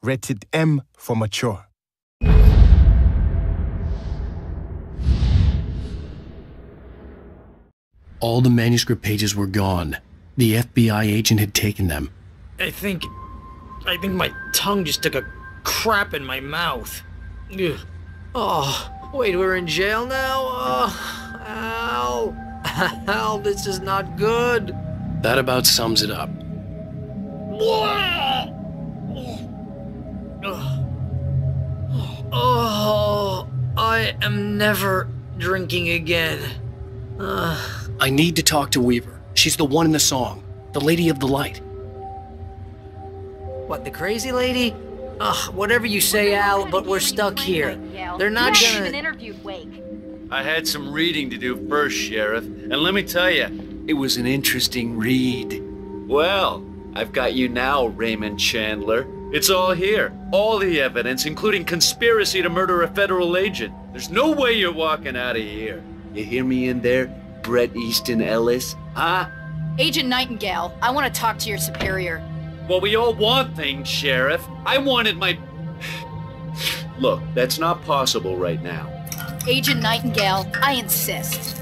Rated M for mature. All the manuscript pages were gone. The FBI agent had taken them. I think my tongue just took a crap in my mouth. Ugh. Oh, wait, we're in jail now? Oh, ow. Ow, this is not good. That about sums it up. Oh, I am never drinking again. I need to talk to Weaver. She's the one in the song. The Lady of the Light. What, the crazy lady? Ugh, whatever you say, Al, but we're stuck here. They're not gonna... even interviewed Wake. I had some reading to do first, Sheriff, and let me tell you, it was an interesting read. Well, I've got you now, Raymond Chandler. It's all here. All the evidence, including conspiracy to murder a federal agent. There's no way you're walking out of here. You hear me in there, Bret Easton Ellis? Huh? Agent Nightingale, I want to talk to your superior. Well, we all want things, Sheriff. I wanted my... Look, that's not possible right now. Agent Nightingale, I insist.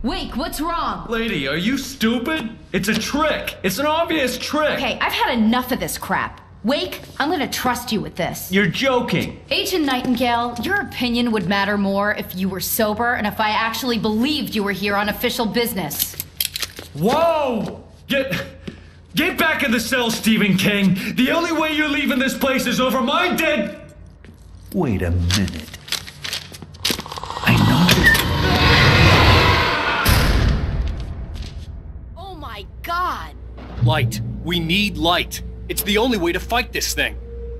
Wake, what's wrong? Lady, are you stupid? It's a trick. It's an obvious trick. Okay, I've had enough of this crap. Wake, I'm gonna trust you with this. You're joking. Agent Nightingale, your opinion would matter more if you were sober and if I actually believed you were here on official business. Whoa! Get back in the cell, Stephen King. The only way you're leaving this place is over my dead... Wait a minute. I know. Oh my God! Light. We need light. It's the only way to fight this thing.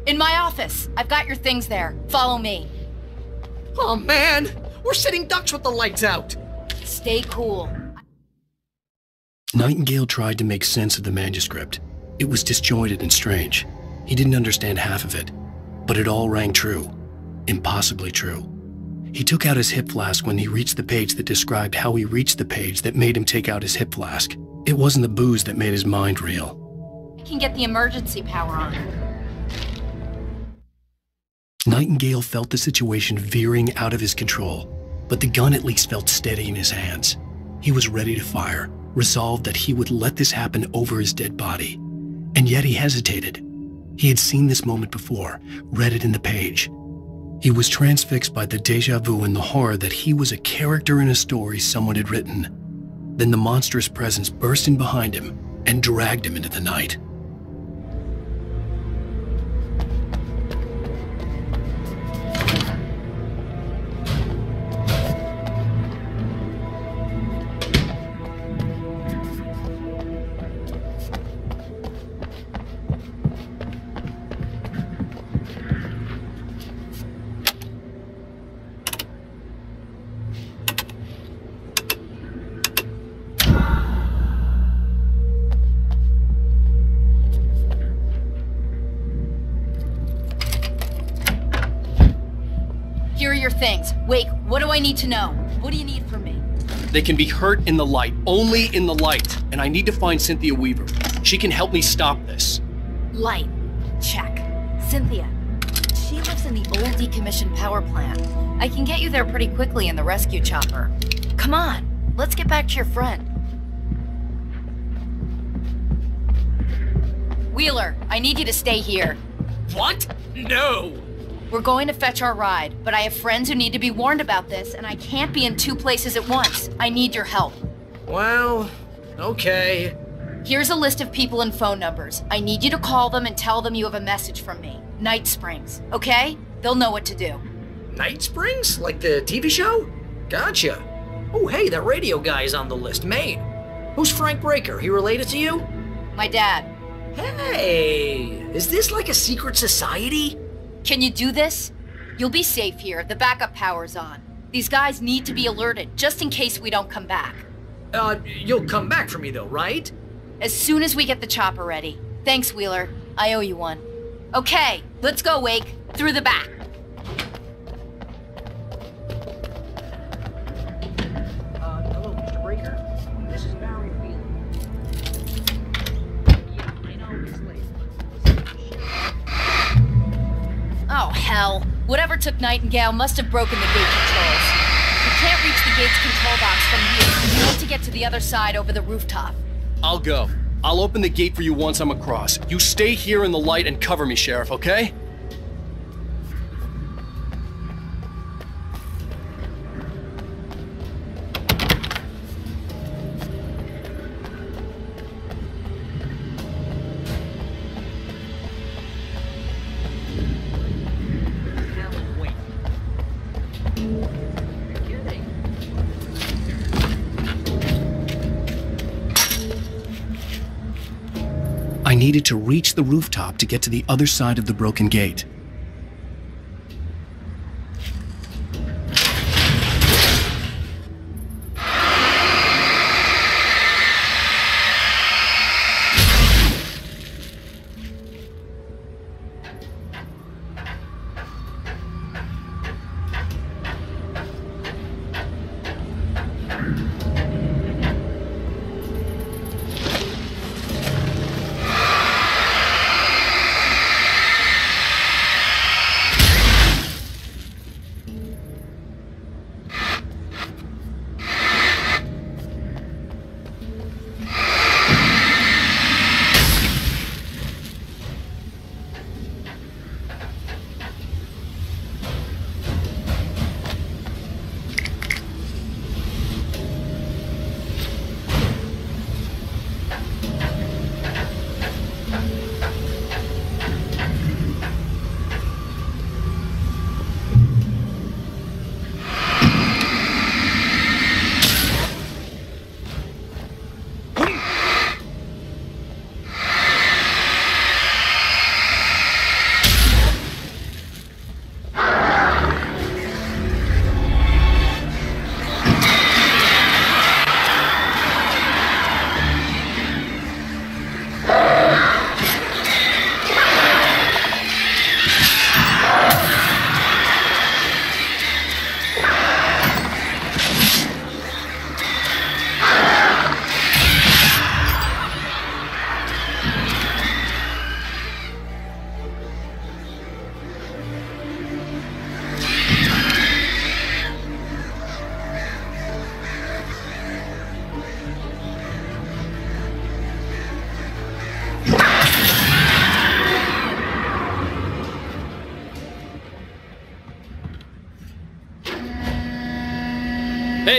In my office. I've got your things there. Follow me. Oh man, we're sitting ducks with the lights out. Stay cool. Nightingale tried to make sense of the manuscript. It was disjointed and strange. He didn't understand half of it, but it all rang true. Impossibly true. He took out his hip flask when he reached the page that described how he reached the page that made him take out his hip flask. It wasn't the booze that made his mind reel. I can get the emergency power on. Nightingale felt the situation veering out of his control, but the gun at least felt steady in his hands. He was ready to fire, resolved that he would let this happen over his dead body. And yet he hesitated. He had seen this moment before, read it in the page. He was transfixed by the déjà vu and the horror that he was a character in a story someone had written. Then the monstrous presence burst in behind him and dragged him into the night. Here are your things. Wake, what do I need to know? What do you need from me? They can be hurt in the light, only in the light. And I need to find Cynthia Weaver. She can help me stop this. Light. Check. Cynthia. She lives in the old decommissioned power plant. I can get you there pretty quickly in the rescue chopper. Come on, let's get back to your friend. Wheeler, I need you to stay here. What? No! We're going to fetch our ride, but I have friends who need to be warned about this, and I can't be in two places at once. I need your help. Well, okay. Here's a list of people and phone numbers. I need you to call them and tell them you have a message from me. Night Springs, okay? They'll know what to do. Night Springs? Like the TV show? Gotcha. Oh, hey, that radio guy is on the list, Maine. Who's Frank Breaker? He related to you? My dad. Hey, is this like a secret society? Can you do this? You'll be safe here. The backup power's on. These guys need to be alerted, just in case we don't come back. You'll come back for me though, right? As soon as we get the chopper ready. Thanks, Wheeler. I owe you one. Okay, let's go, Wake. Through the back. Hello, Mr. Breaker. Whatever took Nightingale must have broken the gate controls. We can't reach the gate's control box from here. We need to get to the other side over the rooftop. I'll go. I'll open the gate for you once I'm across. You stay here in the light and cover me, Sheriff, okay? I needed to reach the rooftop to get to the other side of the broken gate.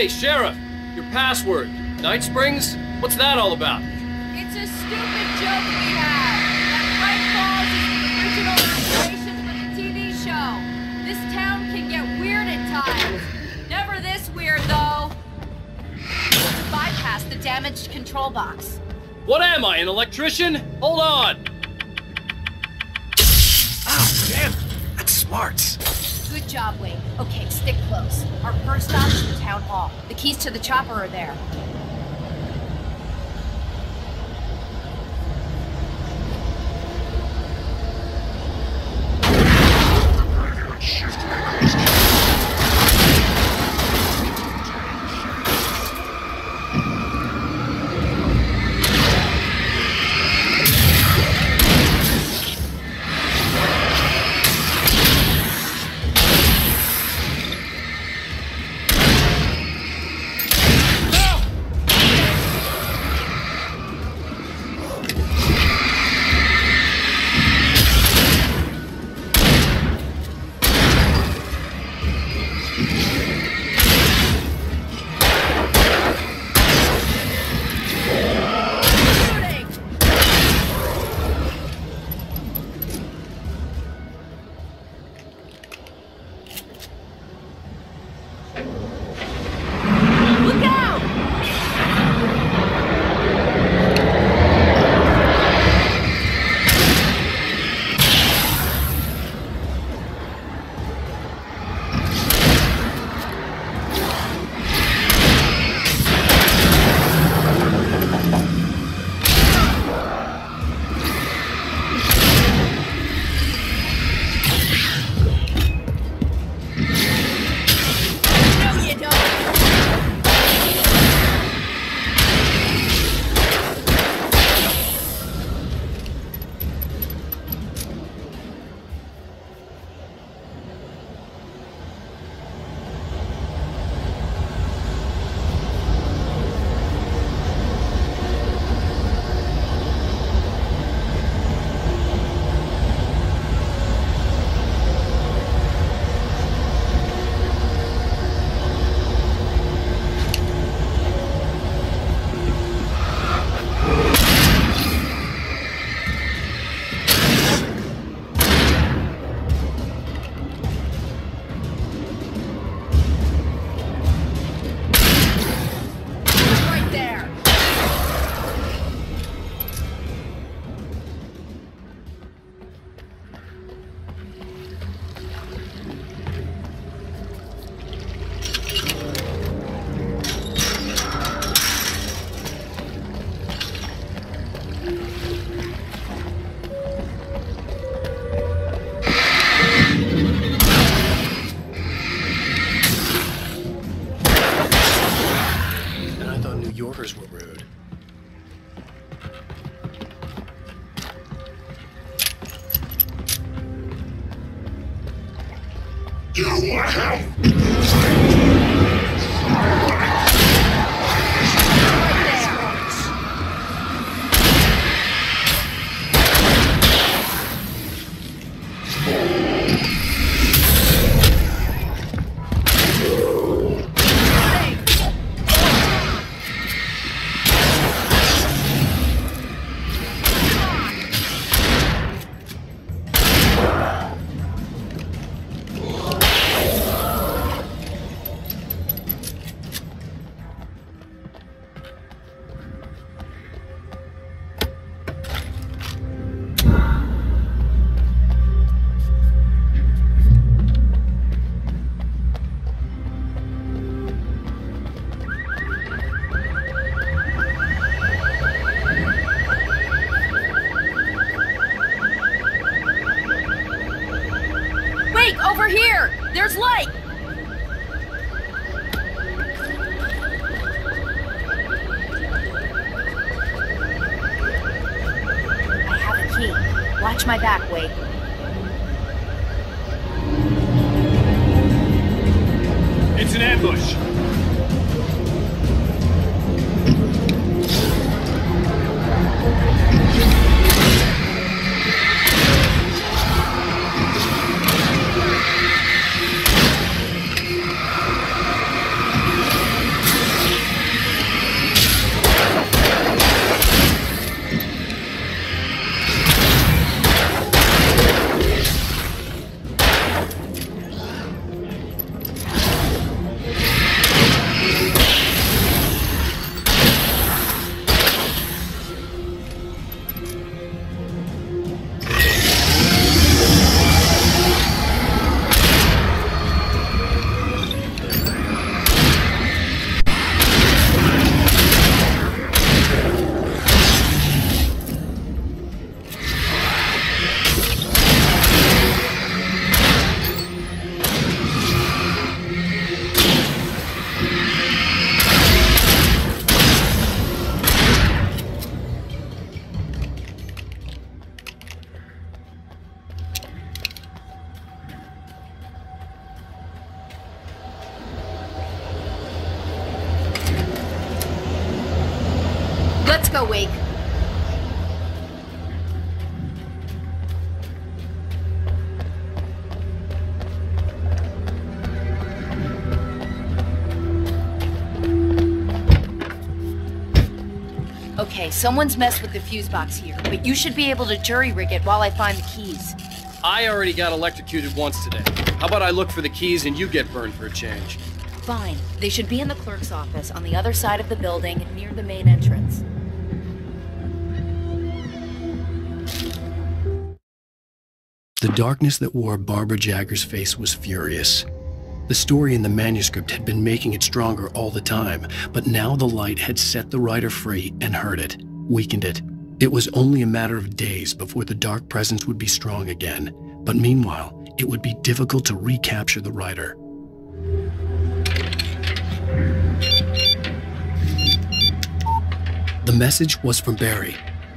Hey, Sheriff! Your password. Night Springs? What's that all about? It's a stupid joke we have. That Braight Fallz is the original inspiration for the TV show. This town can get weird at times. Never this weird, though. To bypass the damaged control box. What am I, an electrician? Hold on! Oh, damn! That's smarts. Good job, Wake. Okay, stick close. Our first stop is the town hall. The keys to the chopper are there. workers were rude. Over here! There's light! I have a key. Watch my back, Wake. It's an ambush. Let's go, Wake. Okay, someone's messed with the fuse box here, but you should be able to jury-rig it while I find the keys. I already got electrocuted once today. How about I look for the keys and you get burned for a change? Fine. They should be in the clerk's office on the other side of the building, near the main entrance. The darkness that wore Barbara Jagger's face was furious. The story in the manuscript had been making it stronger all the time, but now the light had set the writer free and hurt it, weakened it. It was only a matter of days before the dark presence would be strong again, but meanwhile, it would be difficult to recapture the writer. The message was from Barry.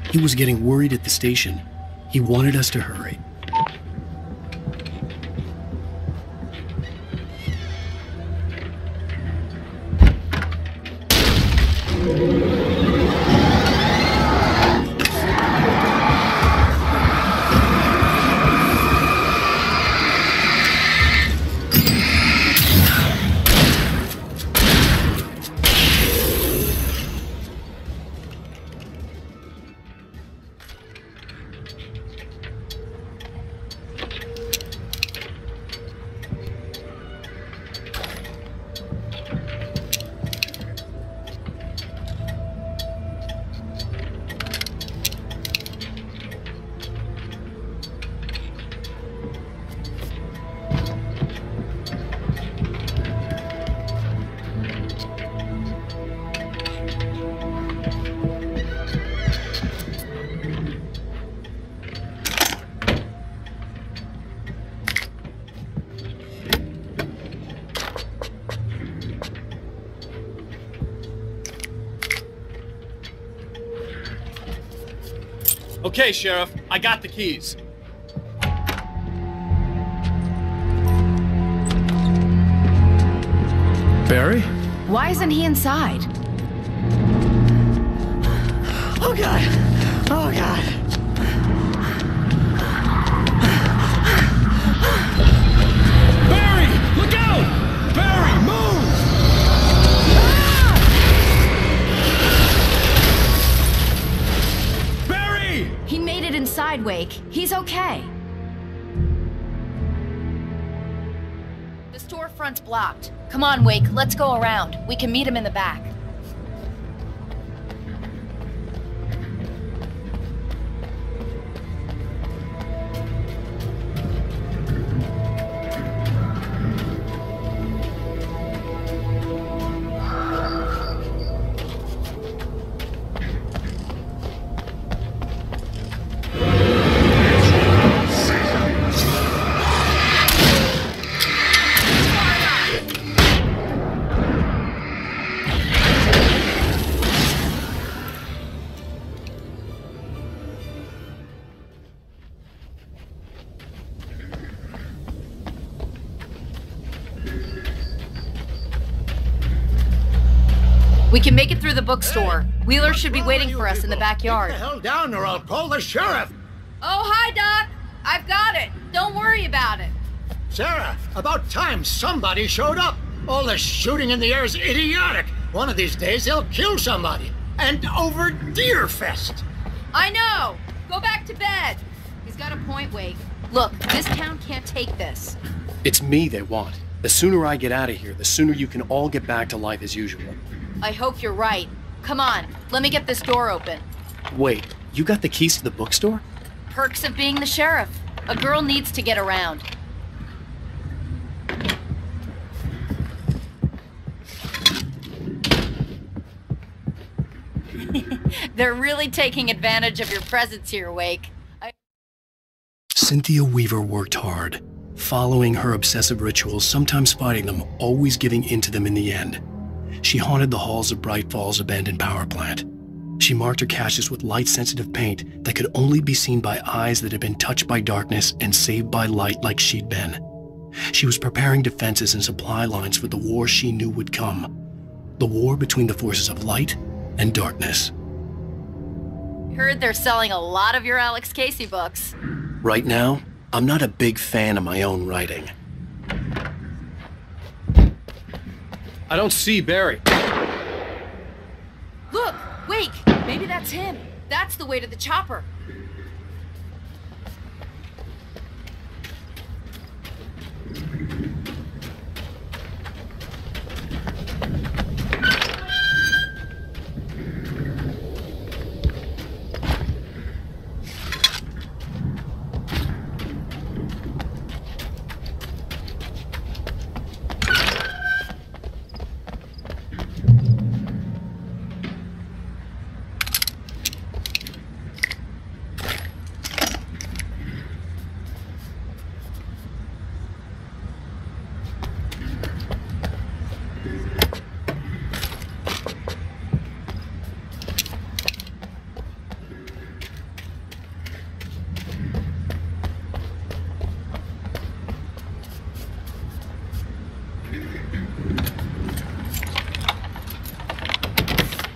He was getting worried at the station. He wanted us to hurry. Okay, Sheriff, I got the keys. Barry? Why isn't he inside? Oh God! Oh God! Barry! Look out! Barry, move! Barry! He made it inside, Wake. He's okay. The storefront's blocked. Come on, Wake, let's go around. We can meet him in the back. We can make it through the bookstore. Wheeler should be waiting for us in the backyard. Get the hell down or I'll call the sheriff. Oh, hi, Doc. I've got it. Don't worry about it. Sarah, about time somebody showed up. All this shooting in the air is idiotic. One of these days they'll kill somebody. And over Deerfest. I know. Go back to bed. He's got a point, Wake. Look, this town can't take this. It's me they want. The sooner I get out of here, the sooner you can all get back to life as usual. I hope you're right. Come on, let me get this door open. Wait, you got the keys to the bookstore? Perks of being the sheriff. A girl needs to get around. They're really taking advantage of your presence here, Wake. Cynthia Weaver worked hard, following her obsessive rituals, sometimes fighting them, always giving in to them in the end. She haunted the halls of Braight Fall's abandoned power plant. She marked her caches with light-sensitive paint that could only be seen by eyes that had been touched by darkness and saved by light like she'd been. She was preparing defenses and supply lines for the war she knew would come. The war between the forces of light and darkness. Heard they're selling a lot of your Alex Casey books. Right now, I'm not a big fan of my own writing. I don't see Barry. Look, Wake, maybe that's him. That's the way to the chopper.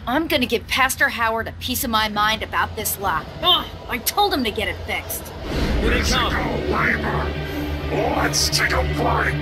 I'm gonna give Pastor Howard a piece of my mind about this lock. Ugh, I told him to get it fixed. Here they come. Let's take a break.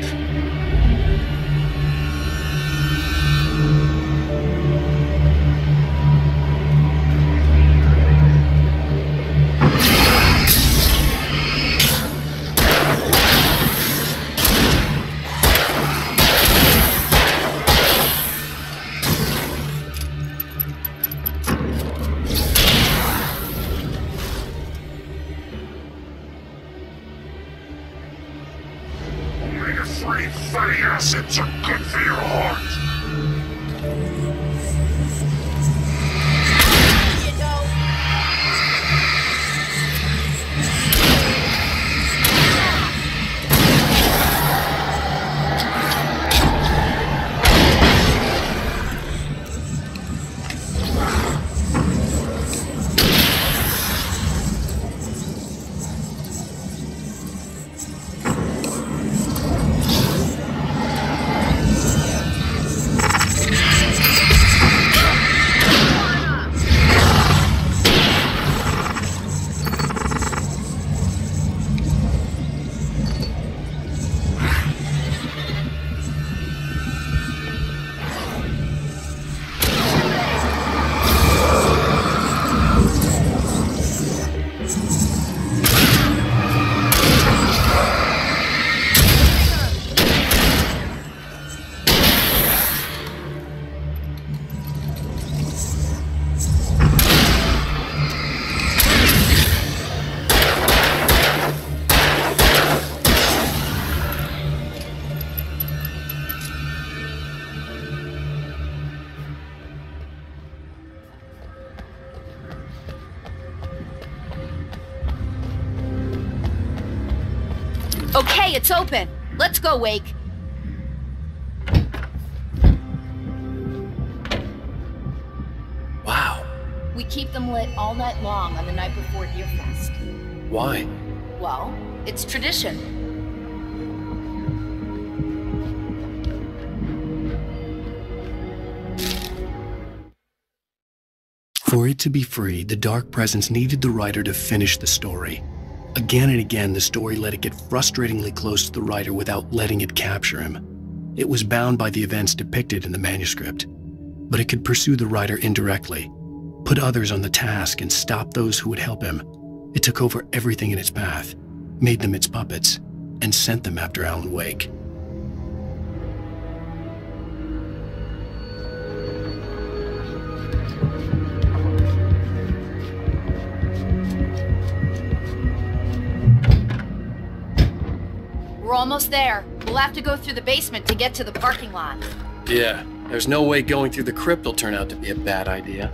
Fatty acids are good for your heart. Okay, it's open. Let's go, Wake. Wow. We keep them lit all night long on the night before Deerfest. Why? Well, it's tradition. For it to be free, the dark presence needed the writer to finish the story. Again and again, the story let it get frustratingly close to the writer without letting it capture him. It was bound by the events depicted in the manuscript, but it could pursue the writer indirectly, put others on the task, and stop those who would help him. It took over everything in its path, made them its puppets, and sent them after Alan Wake. We're almost there. We'll have to go through the basement to get to the parking lot. Yeah, there's no way going through the crypt will turn out to be a bad idea.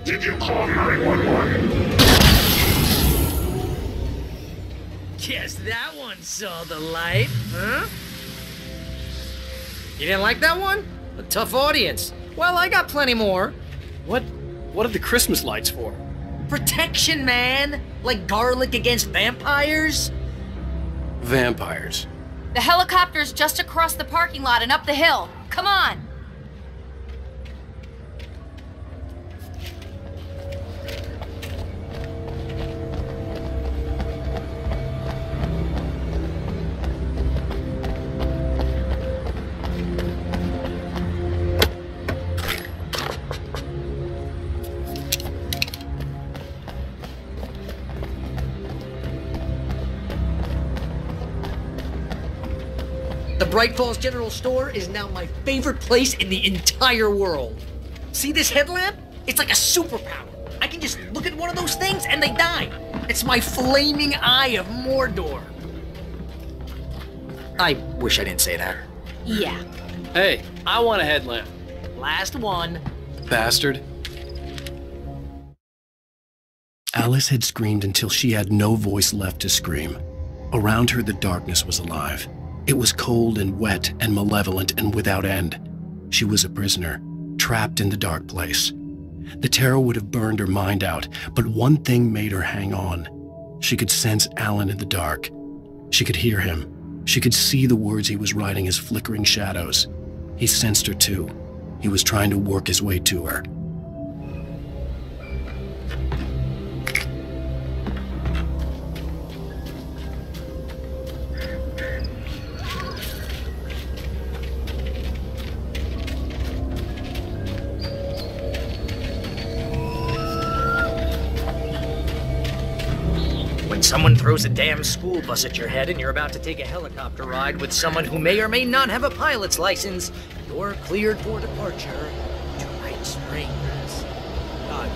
Did you call 911? Guess that one saw the light, huh? You didn't like that one? A tough audience. Well, I got plenty more. What are the Christmas lights for? Protection, man! Like garlic against vampires? Vampires. The helicopter's just across the parking lot and up the hill. Come on! The Brайt Follz General Store is now my favorite place in the entire world. See this headlamp? It's like a superpower. I can just look at one of those things and they die. It's my flaming eye of Mordor. I wish I didn't say that. Yeah. Hey, I want a headlamp. Last one. Bastard. Alice had screamed until she had no voice left to scream. Around her, the darkness was alive. It was cold and wet and malevolent and without end. She was a prisoner, trapped in the dark place. The terror would have burned her mind out, but one thing made her hang on. She could sense Alan in the dark. She could hear him. She could see the words he was writing as flickering shadows. He sensed her too. He was trying to work his way to her. When someone throws a damn school bus at your head and you're about to take a helicopter ride with someone who may or may not have a pilot's license, you're cleared for departure to Night Springs. God.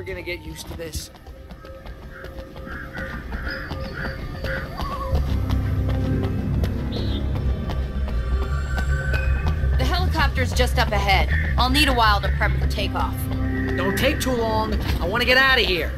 Gonna get used to this. The helicopter's just up ahead. I'll need a while to prep for takeoff. Don't take too long. I want to get out of here.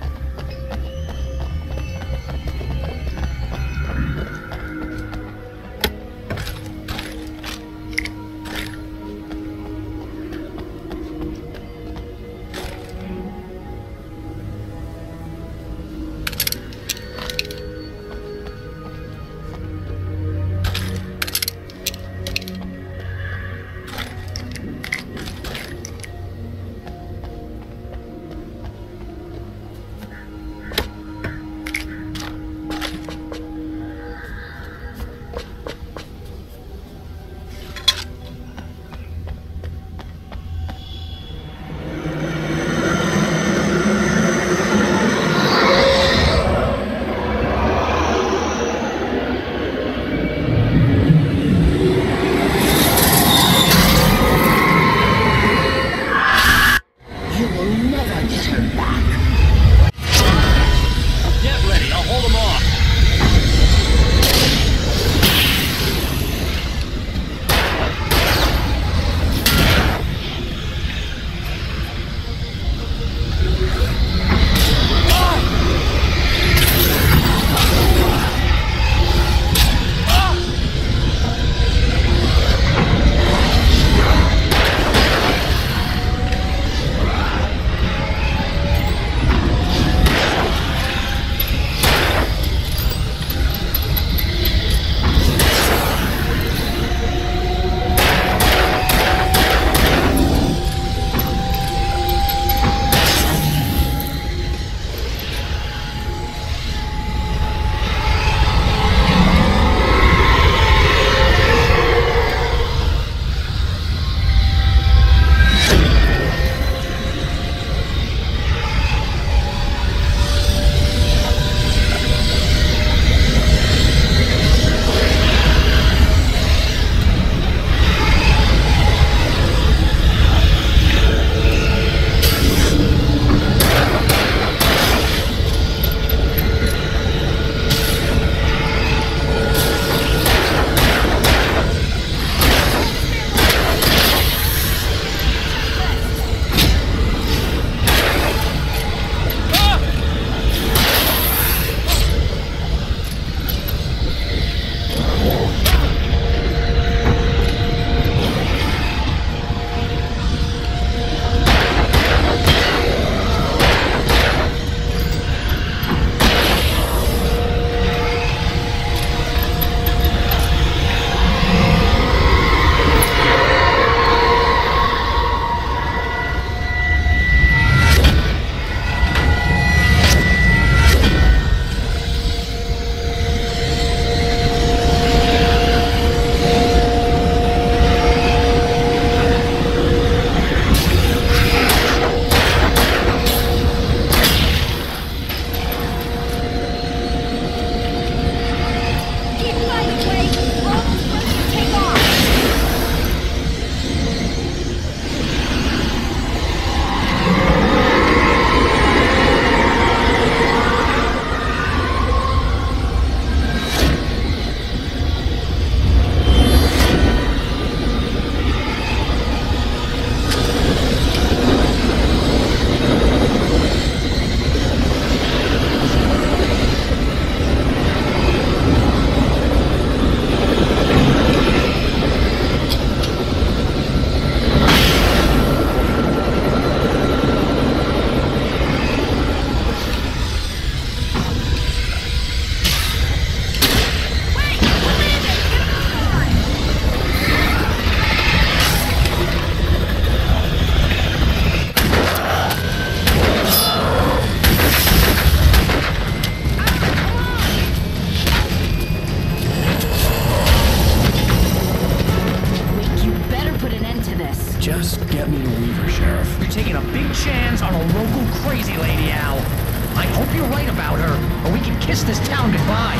kiss this town goodbye.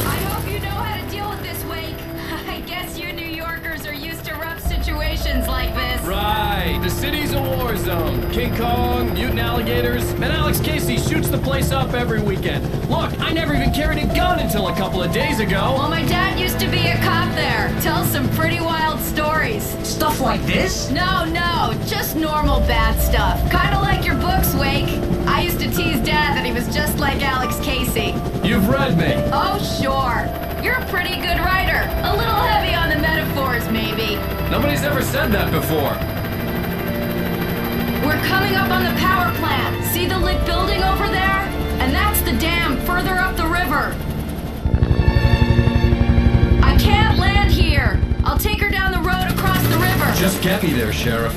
I hope you know how to deal with this, Wake. I guess you New Yorkers are used Town. King Kong, mutant alligators, and Alex Casey shoots the place up every weekend. Look, I never even carried a gun until a couple of days ago. Well, my dad used to be a cop there. Tells some pretty wild stories. Stuff like this? No, just normal bad stuff. Kinda like your books, Wake. I used to tease Dad that he was just like Alex Casey. You've read me. Oh, sure. You're a pretty good writer. A little heavy on the metaphors, maybe. Nobody's ever said that before. We're coming up on the power plant. See the lit building over there? And that's the dam further up the river. I can't land here. I'll take her down the road across the river. Just get me there, Sheriff.